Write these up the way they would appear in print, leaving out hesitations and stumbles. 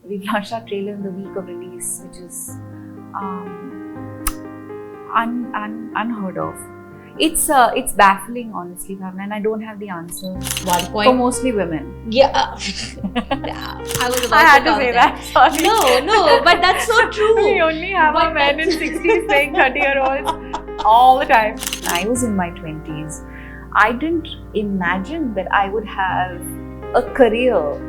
we've launched our trailer in the week of release, which is unheard of. It's baffling, honestly, Bhavna, and I don't have the answers. One For point. mostly women. Yeah. I was about I had to come say there. that. Sorry. No, but that's so true. We only have But our men in that's- 60s playing 30-year-olds all the time. I was in my 20s. I didn't imagine that I would have a career,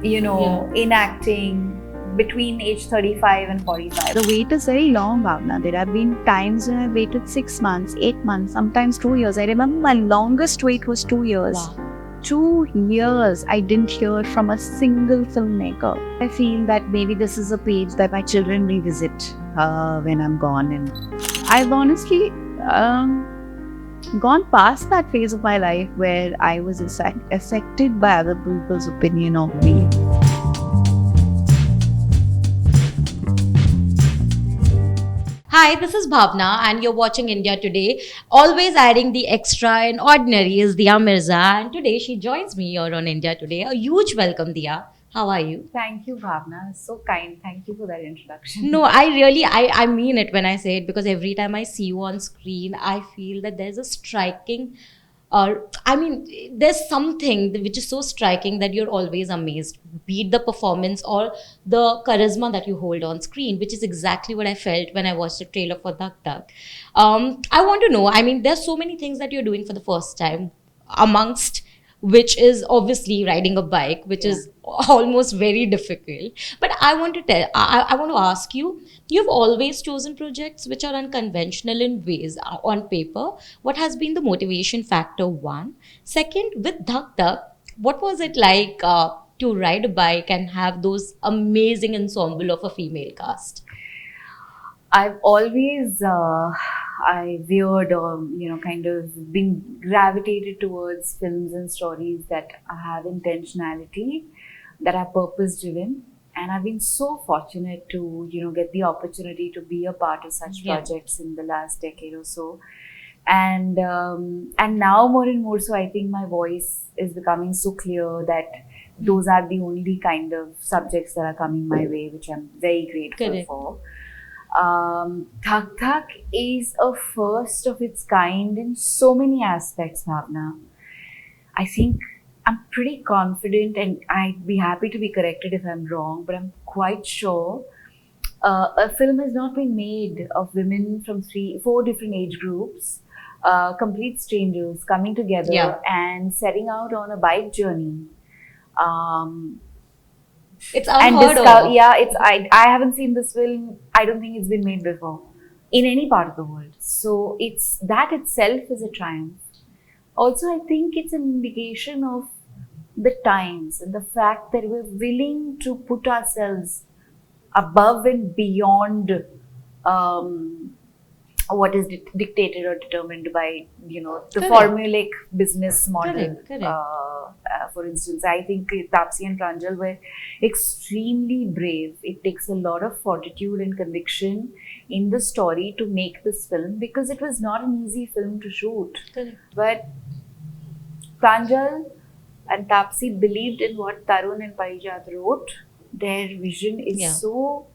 in acting between age 35 and 45. The wait is very long, Bhavna. There have been times when I waited 6 months, 8 months, sometimes 2 years. I remember my longest wait was 2 years. Wow. 2 years I didn't hear from a single filmmaker. I feel that maybe this is a page that my children revisit when I'm gone. And I've honestly gone past that phase of my life where I was affected by other people's opinion of me. Hi, this is Bhavna and you're watching India Today. Always adding the extra and ordinary is Diya Mirza, and today she joins me here on India Today. A huge welcome, Diya. How are you? Thank you, Bhavna. So kind. Thank you for that introduction. No, I mean it when I say it, because every time I see you on screen, I feel that there's a striking, there's something which is so striking that you're always amazed, be it the performance or the charisma that you hold on screen, which is exactly what I felt when I watched the trailer for Dhak Dhak. I want to know, there's so many things that you're doing for the first time, amongst which is obviously riding a bike, which is almost very difficult. But I want to ask you, you've always chosen projects which are unconventional in ways on paper. What has been the motivation factor, one? Second, with Dhak Dhak, what was it like to ride a bike and have those amazing ensemble of a female cast? I've always, I veered or, kind of been gravitated towards films and stories that have intentionality, that are purpose driven. And I've been so fortunate to, get the opportunity to be a part of such projects in the last decade or so. And now more and more so, I think my voice is becoming so clear that those are the only kind of subjects that are coming my way, which I'm very grateful for. Dhak Dhak is a first of its kind in so many aspects, Bhavna. I think I'm pretty confident, and I'd be happy to be corrected if I'm wrong, but I'm quite sure a film has not been made of women from 4 different age groups, complete strangers coming together and setting out on a bike journey. It's unheard of. I haven't seen this film. I don't think it's been made before in any part of the world. So it's that itself is a triumph. Also, I think it's an indication of the times and the fact that we're willing to put ourselves above and beyond what is dictated or determined by, the formulaic business model. For instance, I think Taapsee and Pranjal were extremely brave. It takes a lot of fortitude and conviction in the story to make this film, because it was not an easy film to shoot. But Pranjal and Taapsee believed in what Tarun and Parijat wrote. Their vision is so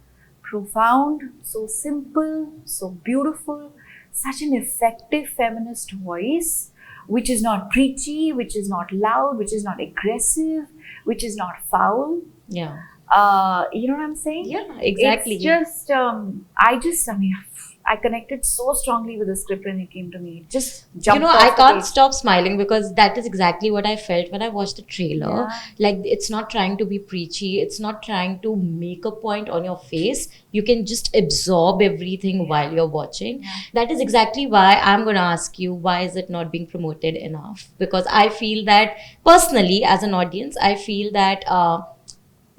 profound, so simple, so beautiful, such an effective feminist voice, which is not preachy, which is not loud, which is not aggressive, which is not foul. You know what I'm saying? Yeah, exactly. It's just, I connected so strongly with the script when it came to me. It just jumped off I the can't page. stop smiling, because that is exactly what I felt when I watched the trailer. Like, it's not trying to be preachy. It's not trying to make a point on your face. You can just absorb everything while you're watching. That is exactly why I'm going to ask you, why is it not being promoted enough? Because I feel that, personally, as an audience, I feel that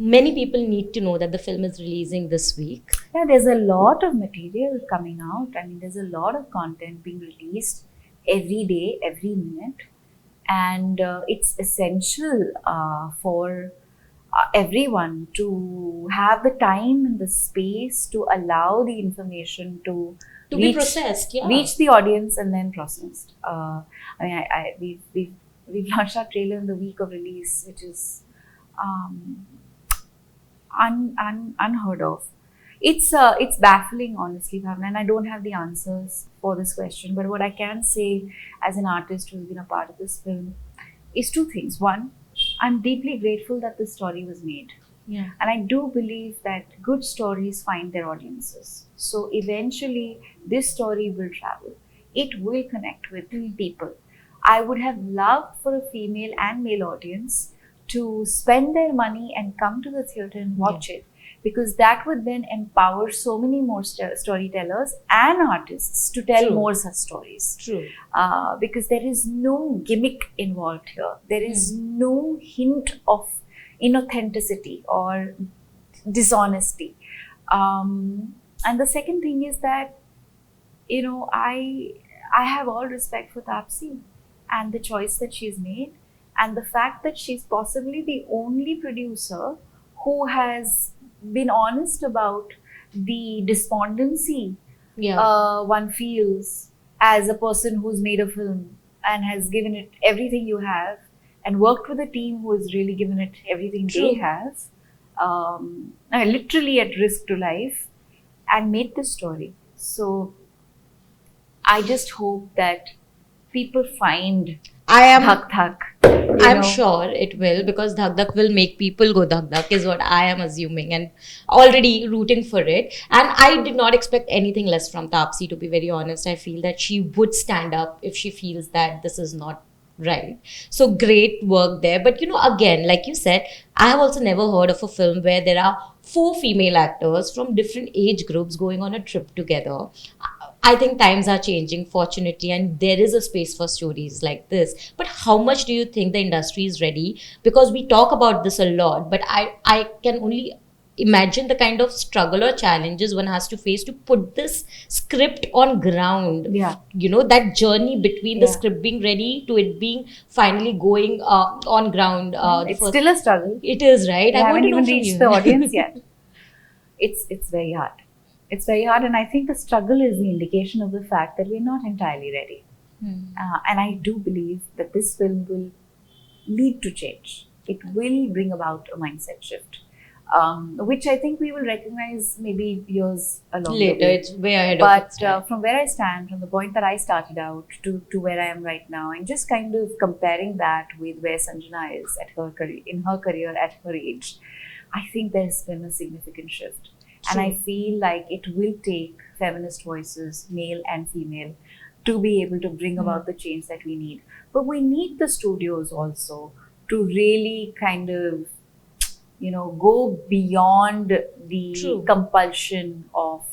many people need to know that the film is releasing this week. Yeah, there's a lot of material coming out. There's a lot of content being released every day, every minute. And it's essential for everyone to have the time and the space to allow the information to be processed, reach the audience and then processed. We've launched our trailer in the week of release, which is unheard of. It's baffling, honestly, Bhavna, and I don't have the answers for this question. But what I can say as an artist who's been a part of this film is two things. One, I'm deeply grateful that this story was made. Yeah. And I do believe that good stories find their audiences. So eventually, this story will travel. It will connect with people. I would have loved for a female and male audience to spend their money and come to the theatre and watch it, because that would then empower so many more storytellers and artists to tell True. more such stories. True. Because there is no gimmick involved here. There is no hint of inauthenticity or dishonesty. And the second thing is that, you know, I have all respect for Taapsee and the choice that she's made, and the fact that she's possibly the only producer who has been honest about the despondency one feels as a person who's made a film and has given it everything you have, and worked with a team who has really given it everything they have, literally at risk to life, and made this story. So I just hope that people find Dhak Dhak. I'm sure it will, because Dhak Dhak will make people go Dhak Dhak, is what I am assuming, and already rooting for it. And I did not expect anything less from Taapsee, to be very honest. I feel that she would stand up if she feels that this is not right. So great work there. But you know, again, like you said, I have also never heard of a film where there are 4 female actors from different age groups going on a trip together. I think times are changing, fortunately, and there is a space for stories like this. But how much do you think the industry is ready? Because we talk about this a lot, but I can only imagine the kind of struggle or challenges one has to face to put this script on ground. Yeah. You know, that journey between the script being ready to it being finally going on ground. It's still a struggle. It is, right? I haven't even from reached you. the audience yet. It's very hard. It's very hard, and I think the struggle is the indication of the fact that we're not entirely ready. And I do believe that this film will lead to change. It will bring about a mindset shift, which I think we will recognize maybe years along Later. the way. It's way ahead But of its time. from where I stand, from the point that I started out to where I am right now, and just kind of comparing that with where Sanjana is at her career, in her career at her age, I think there's been a significant shift. And I feel like it will take feminist voices, male and female, to be able to bring about the change that we need. But we need the studios also to really kind of, you know, go beyond the compulsion of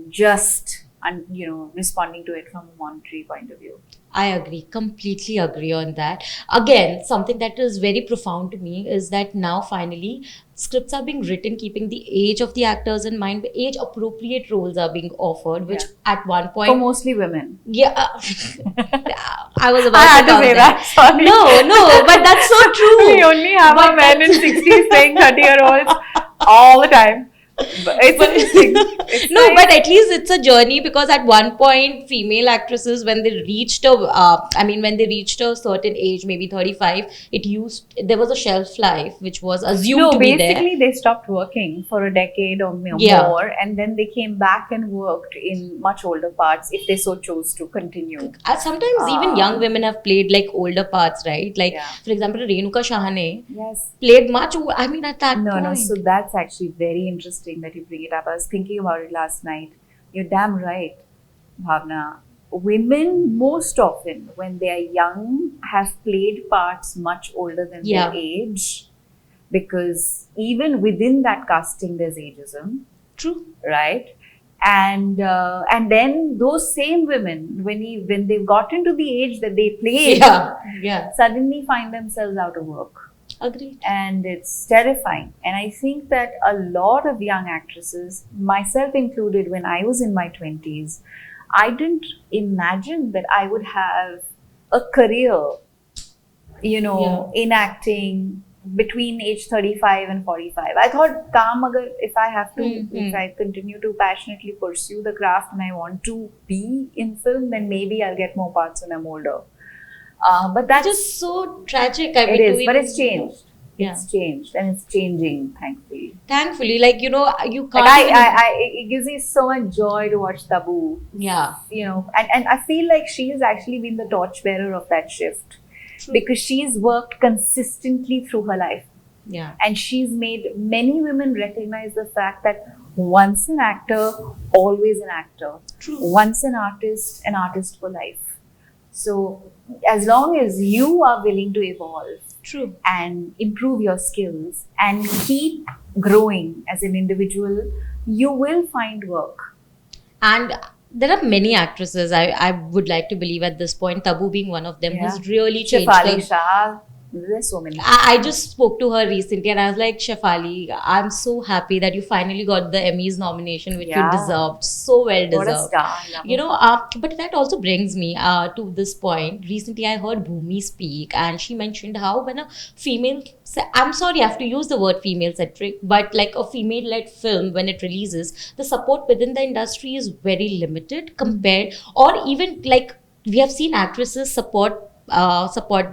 just, you know, responding to it from a monetary point of view. I agree, completely agree on that. Again, something that is very profound to me is that now finally scripts are being written keeping the age of the actors in mind. Age appropriate roles are being offered, which at one point For mostly women. I was about I had to come say there. that. Sorry. No, but that's so true. We only have our men in 60s playing 30-year-olds all the time. But it's interesting. It's No, nice. but at least it's a journey, because at one point, female actresses, when they reached a certain age, maybe 35, there was a shelf life which was assumed to be there. Basically they stopped working for a decade or more, and then they came back and worked in much older parts if they so chose to continue. Sometimes even young women have played like older parts, right? Like, for example, Renuka Shahane played much, at that point. No, so that's actually very interesting that you bring it up. I was thinking about it last night. You're damn right, Bhavna. Women most often, when they are young, have played parts much older than their age, because even within that casting, there's ageism. True. Right? And then those same women, when they've gotten to the age that they played, suddenly find themselves out of work. Agreed. And it's terrifying. And I think that a lot of young actresses, myself included, when I was in my 20s, I didn't imagine that I would have a career, in acting between age 35 and 45. I thought, if I continue to passionately pursue the craft and I want to be in film, then maybe I'll get more parts when I'm older. But that's just so tragic. But it's changed. Yeah. It's changed and it's changing, thankfully. Thankfully, like, you know, you can't Like even... it gives me so much joy to watch Tabu. Yeah. You know, and I feel like she has actually been the torchbearer of that shift True. because she's worked consistently through her life. Yeah. And she's made many women recognize the fact that once an actor, always an actor. True. Once an artist for life. So, as long as you are willing to evolve True. and improve your skills and keep growing as an individual, you will find work. And there are many actresses, I would like to believe at this point, Tabu being one of them, who's really changed Shefali the... Shah, there's so many. I just spoke to her recently and I was like, Shefali, I'm so happy that you finally got the Emmys nomination, which you Yeah. deserved. So well What a deserved. star. Love You her. know, but that also brings me to this point. Recently, I heard Bhumi speak, and she mentioned how when a female, I'm sorry, I have to use the word female centric, but like a female led film, when it releases, the support within the industry is very limited compared, or even like we have seen actresses support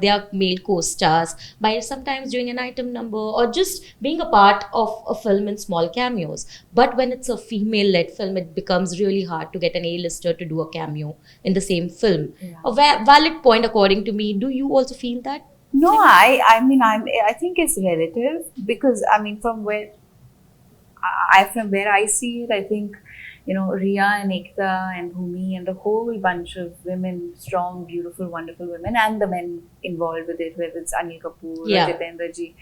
their male co-stars by sometimes doing an item number or just being a part of a film in small cameos. But when it's a female-led film, it becomes really hard to get an A-lister to do a cameo in the same film. Yeah. A valid point, according to me. Do you also feel that? No, I think it's relative because I mean from where I see it, I think, you know, Riya and Ekta and Bhumi and the whole bunch of women, strong, beautiful, wonderful women, and the men involved with it, whether it's Anil Kapoor Yeah. or Jitendra ji,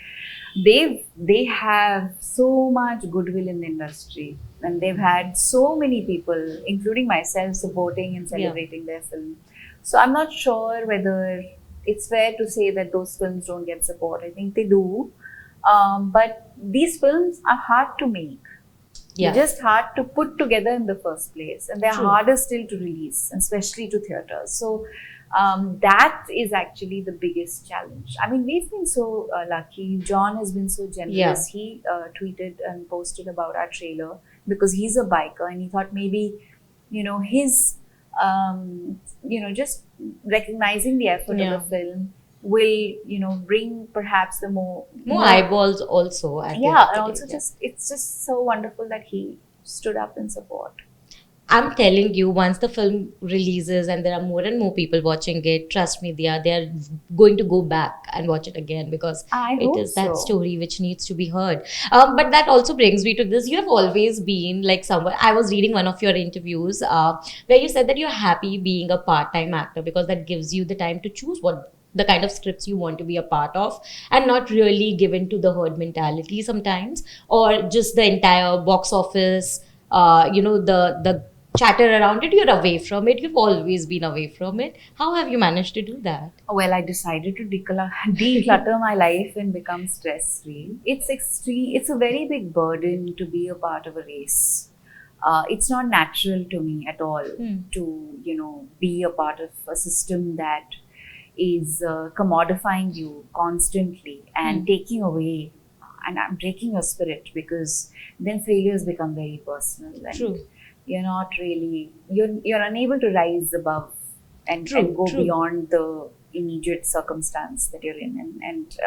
they have so much goodwill in the industry, and they've had so many people, including myself, supporting and celebrating their film. So I'm not sure whether it's fair to say that those films don't get support. I think they do. But these films are hard to make. Yeah. They're just hard to put together in the first place, and they're True. harder still to release, and especially to theaters. So that is actually the biggest challenge. I mean, we've been so lucky. John has been so generous. Yeah. He tweeted and posted about our trailer because he's a biker, and he thought maybe, you know, his just recognizing the effort Yeah. of the film will, you know, bring perhaps the more Eyeballs also. At the end yeah, of and the also day, just it's just so wonderful that he stood up in support. I'm telling you, once the film releases and there are more and more people watching it, trust me, they're going to go back and watch it again because I it hope is that so. story which needs to be heard. But that also brings me to this. You have always been like someone. I was reading one of your interviews where you said that you're happy being a part-time actor because that gives you the time to choose what the kind of scripts you want to be a part of and not really given to the herd mentality sometimes or just the entire box office. The chatter around it, you're away from it. You've always been away from it. How have you managed to do that? Well, I decided to declutter my life and become stress-free. It's extreme. It's a very big burden to be a part of a race. It's not natural to me at all to, you know, be a part of a system that is commodifying you constantly and taking away and breaking your spirit because then failures become very personal. And True. You're not really you're unable to rise above and go True. beyond the immediate circumstance that you're in and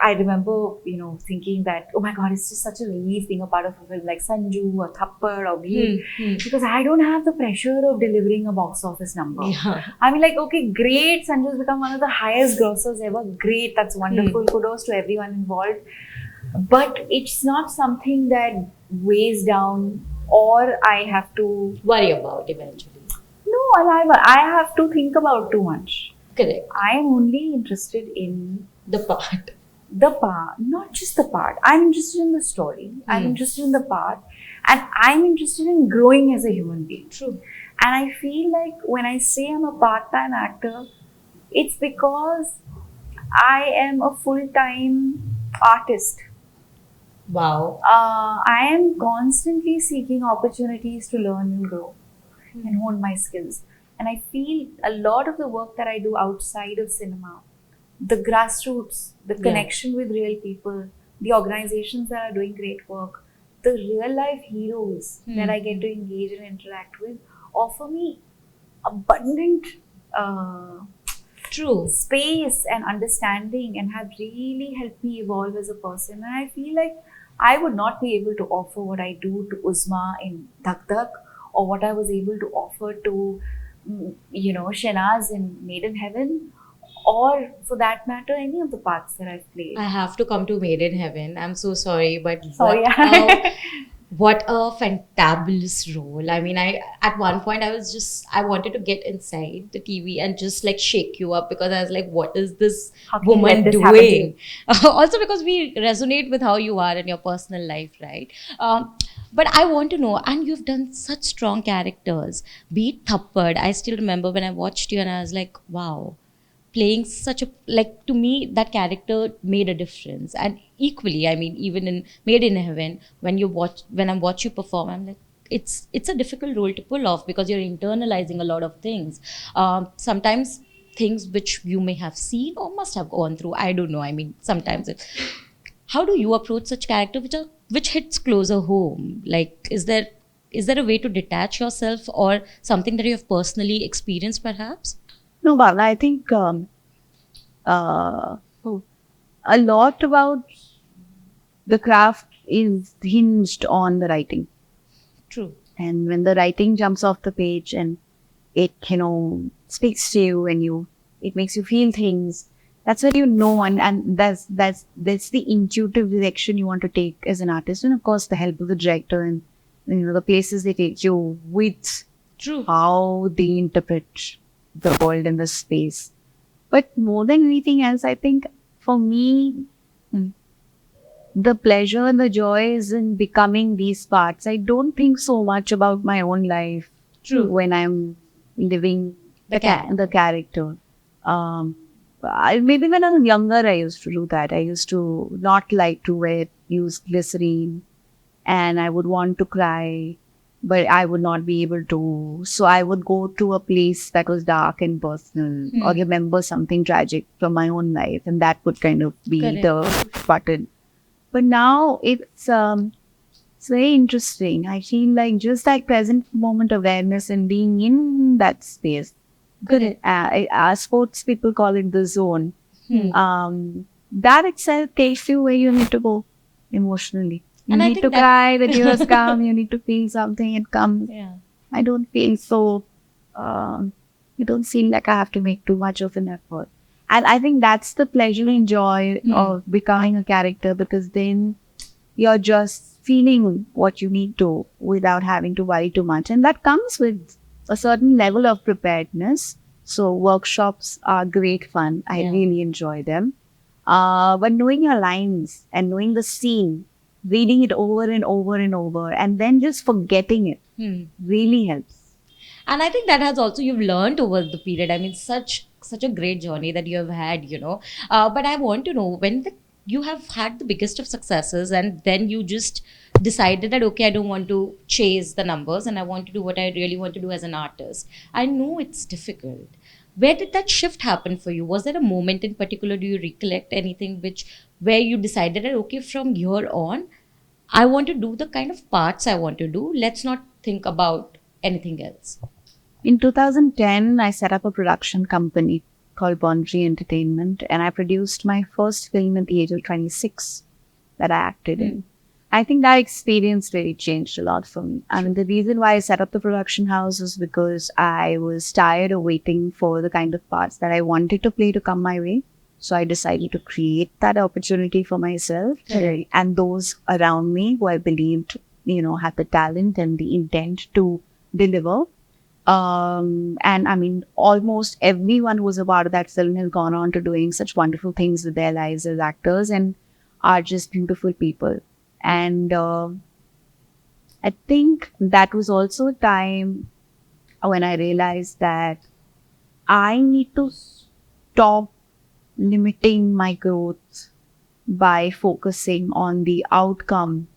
I remember, you know, thinking that, oh my God, it's just such a relief being a part of a film like Sanju or Thappad or Bheem because I don't have the pressure of delivering a box office number. Yeah. I mean, like, okay, great, Sanju's become one of the highest grossers ever. Great, that's wonderful. Kudos to everyone involved. But it's not something that weighs down or I have to Worry about eventually. No, I have to think about too much. Correct. I am only interested in The part. the part, not just the part. I'm interested in the story. I'm interested in the part. And I'm interested in growing as a human being. True. And I feel like when I say I'm a part-time actor, it's because I am a full-time artist. Wow. I am constantly seeking opportunities to learn and grow and hone my skills. And I feel a lot of the work that I do outside of cinema, the grassroots, the connection with real people, the organizations that are doing great work, the real life heroes that I get to engage and interact with offer me abundant True. space and understanding and have really helped me evolve as a person. And I feel like I would not be able to offer what I do to Uzma in Dhak Dhak, or what I was able to offer to, Shenaz in Made in Heaven, or for that matter, any of the parts that I've played. I have to come to Made in Heaven. I'm so sorry, but Oh, yeah. what a fantabulous role. I mean, I at one point I wanted to get inside the TV and just like shake you up, because I was like, what is this How can you woman let this happen to doing? Also because we resonate with how you are in your personal life, right? But I want to know, and you've done such strong characters, be it Thappad. I still remember when I watched you and I was like, wow, playing such a, like, to me that character made a difference. And equally, I mean, even in Made in Heaven, when I watch you perform, I'm like, it's a difficult role to pull off, because you're internalizing a lot of things, sometimes things which you may have seen or must have gone through, I don't know. I mean, sometimes how do you approach such character which hits closer home? Like, is there a way to detach yourself, or something that you have personally experienced perhaps? No, Bhavna, I think uh, a lot about the craft is hinged on the writing. True. And when the writing jumps off the page and it, speaks to you and it makes you feel things, that's what and that's the intuitive direction you want to take as an artist. And of course, the help of the director and, the places they take you with True. how they interpret the world and the space. But more than anything else, I think for me, the pleasure and the joy is in becoming these parts. I don't think so much about my own life. True. When I'm living The the character. Maybe when I was younger, I used to do that. I used to not like to use glycerine, and I would want to cry, but I would not be able to. So I would go to a place that was dark and personal, or remember something tragic from my own life, and that would kind of be Correct. the button. But now it's very interesting. I feel like just that present moment awareness and being in that space. Correct. Sports people call it the zone. That itself takes you where you need to go emotionally. You And I need think to that- cry, the tears come, you need to feel something, it comes. Yeah. I don't feel so, it don't seem like I have to make too much of an effort. And I think that's the pleasure and joy of becoming a character, because then you're just feeling what you need to without having to worry too much. And that comes with a certain level of preparedness. So workshops are great fun. I Yeah. really enjoy them. But knowing your lines and knowing the scene, reading it over and over and over, and then just forgetting it really helps. And I think that has also, you've learned over the period. I mean, such a great journey that you have had, But I want to know, when you have had the biggest of successes, and then you just decided that, okay, I don't want to chase the numbers, and I want to do what I really want to do as an artist. I know it's difficult. Where did that shift happen for you? Was there a moment in particular? Do you recollect anything where you decided that, okay, from here on, I want to do the kind of parts I want to do. Let's not think about anything else. In 2010, I set up a production company called Boundary Entertainment, and I produced my first film at the age of 26 that I acted in. I think that experience really changed a lot for me. I mean, the reason why I set up the production house was because I was tired of waiting for the kind of parts that I wanted to play to come my way. So I decided to create that opportunity for myself and those around me who I believed, had the talent and the intent to deliver. And I mean, almost everyone who was a part of that film has gone on to doing such wonderful things with their lives as actors and are just beautiful people. And I think that was also a time when I realized that I need to stop limiting my growth by focusing on the outcome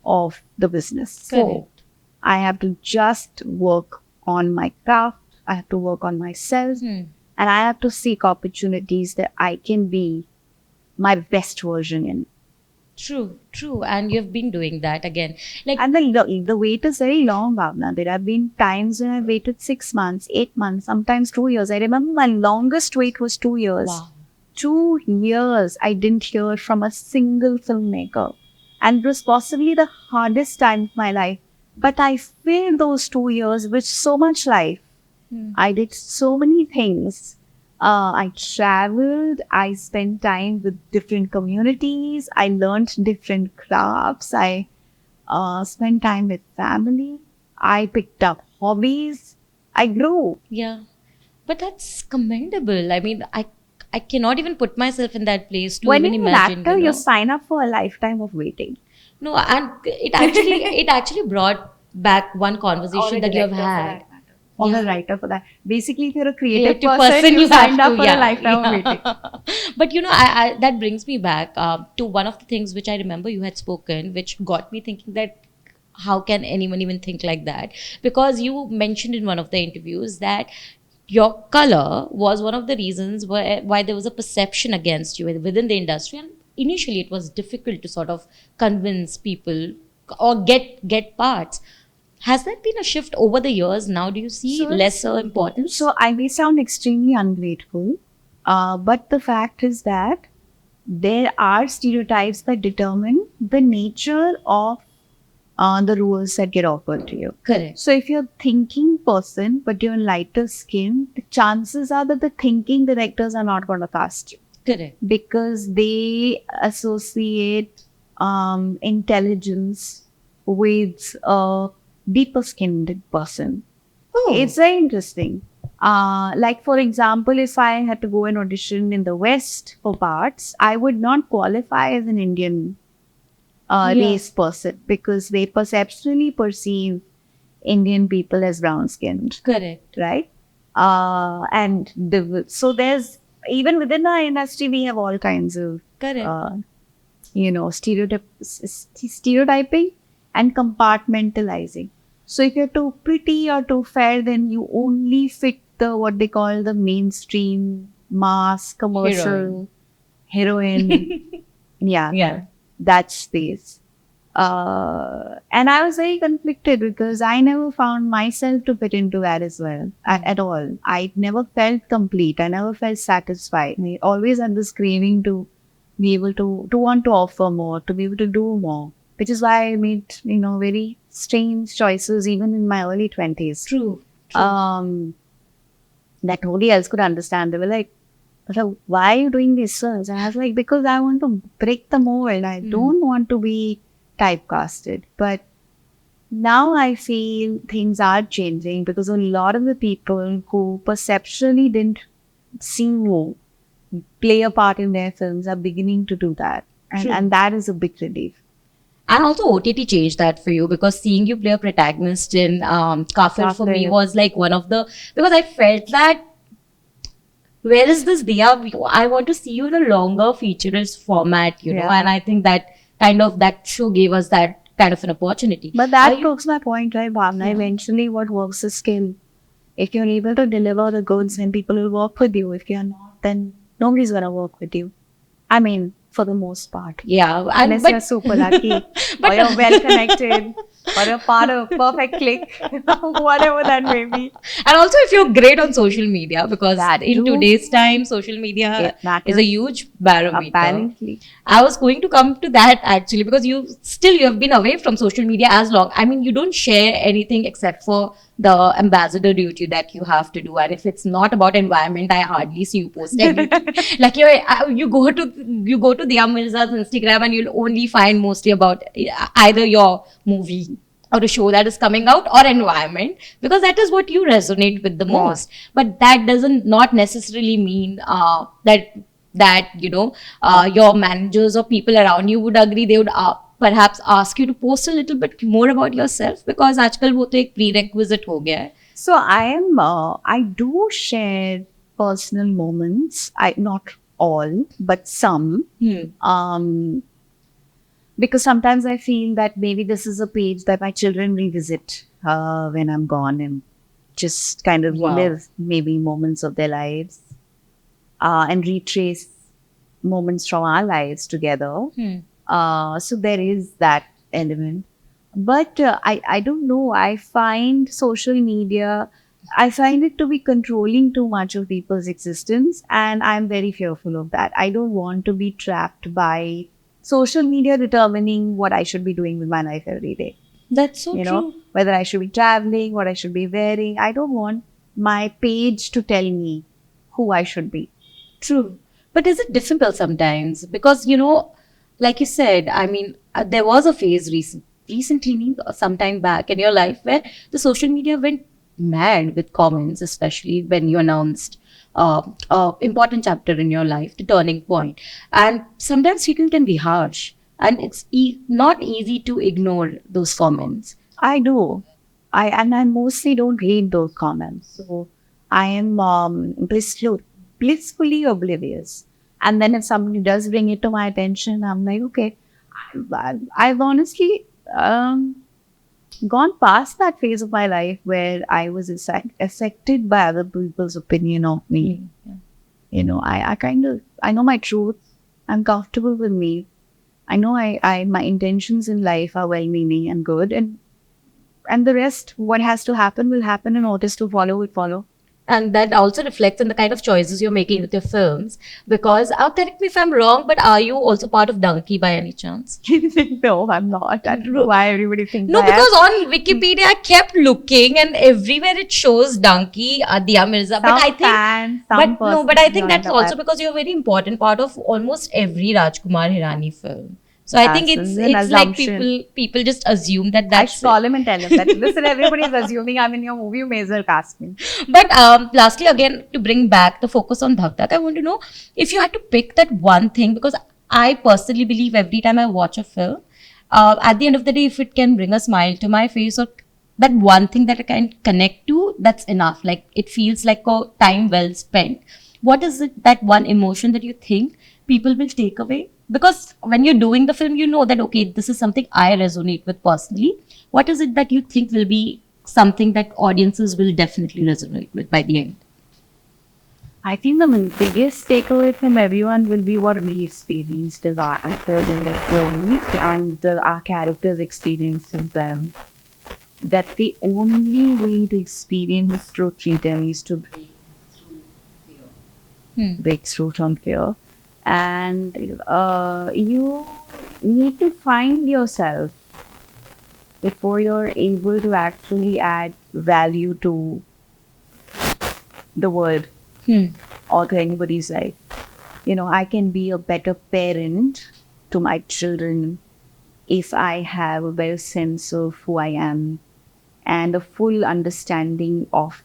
of the business. Correct. I have to just work on my craft. I have to work on myself. And I have to seek opportunities that I can be my best version in. True. And you've been doing that again. Like, And the wait is very long, Bhavna. There have been times when I waited 6 months, 8 months, sometimes 2 years. I remember my longest wait was 2 years. wow. 2 years I didn't hear from a single filmmaker. And it was possibly the hardest time of my life. But I filled those 2 years with so much life. Hmm. I did so many things. I traveled, I spent time with different communities, I learned different crafts, I spent time with family, I picked up hobbies, I grew. Yeah. But that's commendable. I mean, I cannot even put myself in that place to When even you're an imagine. actor, You you know? sign up for a lifetime of waiting. No, and it actually brought back one conversation that you have had. Or Yeah. a writer for that. Basically, if you're a creative Creative person, you have signed up to, for yeah, a lifetime of yeah. waiting. But you know, I that brings me back to one of the things which I remember you had spoken, which got me thinking that how can anyone even think like that? Because you mentioned in one of the interviews that your color was one of the reasons why there was a perception against you within the industry, and initially it was difficult to sort of convince people or get parts. Has that been a shift over the years? Now, do you see So lesser importance? So I may sound extremely ungrateful, but the fact is that there are stereotypes that determine the nature of the roles that get offered to you. Correct. So if you're a thinking person, but you're lighter skin, the chances are that the thinking directors are not going to cast you Correct. because they associate intelligence with a deeper skinned person. Oh, It's very interesting. Like for example, if I had to go and audition in the West for parts, I would not qualify as an Indian Yeah. race person because they perceptually perceive Indian people as brown skinned, correct. right? So there's even within our industry, we have all kinds of Correct. stereotyping and compartmentalizing. So if you're too pretty or too fair, then you only fit the what they call the mainstream mass commercial heroine. Yeah, Yeah. that space. And I was very conflicted because I never found myself to fit into that as well at all. I never felt complete. I never felt satisfied. I always had this craving to be able to want to offer more, to be able to do more, which is why I made, very strange choices even in my early 20s. True. That nobody else could understand. They were like, "So why are you doing this, sir?" And I was like, because I want to break the mold. I don't want to be typecasted. But now I feel things are changing because a lot of the people who perceptually didn't see you play a part in their films are beginning to do that. True. And that is a big relief. And also OTT changed that for you because seeing you play a protagonist in Kafir for me Kafir. was like one of the, because I felt that where is this Diya? I want to see you in a longer featureless format, you know, Yeah. and I think that that show gave us that kind of an opportunity. But that proves my point, right, Bhavna? Yeah. Eventually, what works is skill. If you're able to deliver the goods, then people will work with you. If you're not, then nobody's going to work with you. I mean, for the most part. Yeah, Unless you're super lucky, or you're well connected, or you're part of a perfect clique, whatever that may be. and also if you're great on social media, because That in too. today's time, social media It matters. is a huge barometer. Apparently. I was going to come to that actually because you have been away from social media as long. I mean, you don't share anything except for the ambassador duty that you have to do. And if it's not about environment, I hardly see you post anything. Like you go to Diya Mirza's Instagram and you'll only find mostly about either your movie or a show that is coming out or environment, because that is what you resonate with the most. But that doesn't not necessarily mean that your managers or people around you would agree. They would perhaps ask you to post a little bit more about yourself, because आजकल वो तो एक prerequisite हो गया है. So I do share personal moments. Not all, but some. Because sometimes I feel that maybe this is a page that my children revisit when I'm gone and just kind of Wow. live maybe moments of their lives and retrace moments from our lives together. So there is that element. But I don't know. I find social media, I find it to be controlling too much of people's existence. And I'm very fearful of that. I don't want to be trapped by social media determining what I should be doing with my life every day. That's so You true. know, whether I should be traveling, what I should be wearing. I don't want my page to tell me who I should be. True. But is it difficult sometimes? Because, like you said, I mean, there was a phase recently, some time back in your life where the social media went mad with comments, especially when you announced important chapter in your life, the turning point. And sometimes people can be harsh, and it's not easy to ignore those comments. I do. I mostly don't read those comments. So I am blissfully oblivious. And then if somebody does bring it to my attention, I'm like, okay. I've honestly gone past that phase of my life where I was affected by other people's opinion of me. Yeah. You know, I know my truth. I'm comfortable with me. I know my intentions in life are well-meaning and good, and the rest, what has to happen will happen, and what is to follow will follow. And that also reflects in the kind of choices you're making with your films. Because, correct me if I'm wrong, but are you also part of Donkey by any chance? No, I'm not. I don't know why everybody thinks No, I am. because on Wikipedia I kept looking, and everywhere it shows Donkey, Dia Mirza. But I think, but I think that's also because you're a very important part of almost every Rajkumar Hirani film. So I think Yes, it's an like assumption. people just assume that I that's should call him and tell him that, listen, everybody's assuming I'm in your movie, you may as well cast me. But lastly, again, to bring back the focus on Dhak Dhak, I want to know if you had to pick that one thing, because I personally believe every time I watch a film, at the end of the day, if it can bring a smile to my face, or that one thing that I can connect to, that's enough. Like, it feels like a time well spent. What is it, that one emotion that you think people will take away? Because when you're doing the film, you know that, okay, this is something I resonate with personally. What is it that you think will be something that audiences will definitely resonate with by the end? I think the biggest takeaway from everyone will be what we experienced as our actors in the film, and our characters' experiences them. That the only way to experience truth freedom is to break through from fear. And you need to find yourself before you're able to actually add value to the world or to anybody's life. You know, I can be a better parent to my children if I have a better sense of who I am and a full understanding of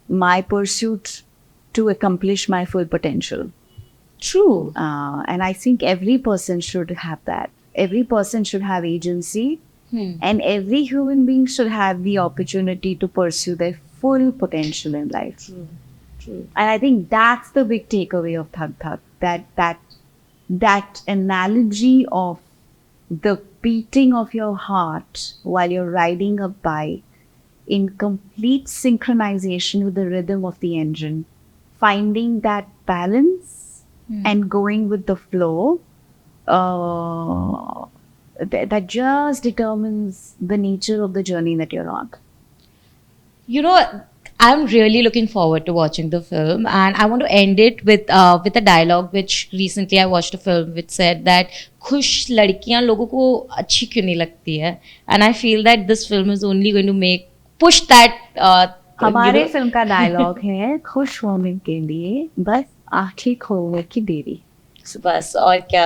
my pursuit to accomplish my full potential. True. And I think every person should have that. Every person should have agency, and every human being should have the opportunity to pursue their full potential in life. True. And I think that's the big takeaway of Dhak Dhak. That analogy of the beating of your heart while you're riding a bike in complete synchronization with the rhythm of the engine, finding that balance and going with the flow, that just determines the nature of the journey that you're on. You know, I'm really looking forward to watching the film, and I want to end it with a dialogue which recently I watched a film which said that खुश लड़कियां लोगों को अच्छी क्यों नहीं लगती है, and I feel that this film is only going to push that. हमारे फिल्म का डायलॉग है, खुश होने के लिए बस आंखें खोलने की देरी. बस और क्या,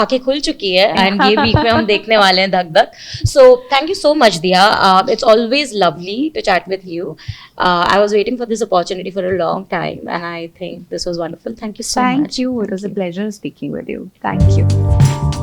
आंखें खुल चुकी है, एंड ये वीक में हम देखने वाले हैं धक धक. So thank you so much दिया. It's always lovely to chat with you. I was waiting for this opportunity for a long time, and I think this was wonderful. Thank you so much. Thank you. It was a pleasure speaking with you. Thank you.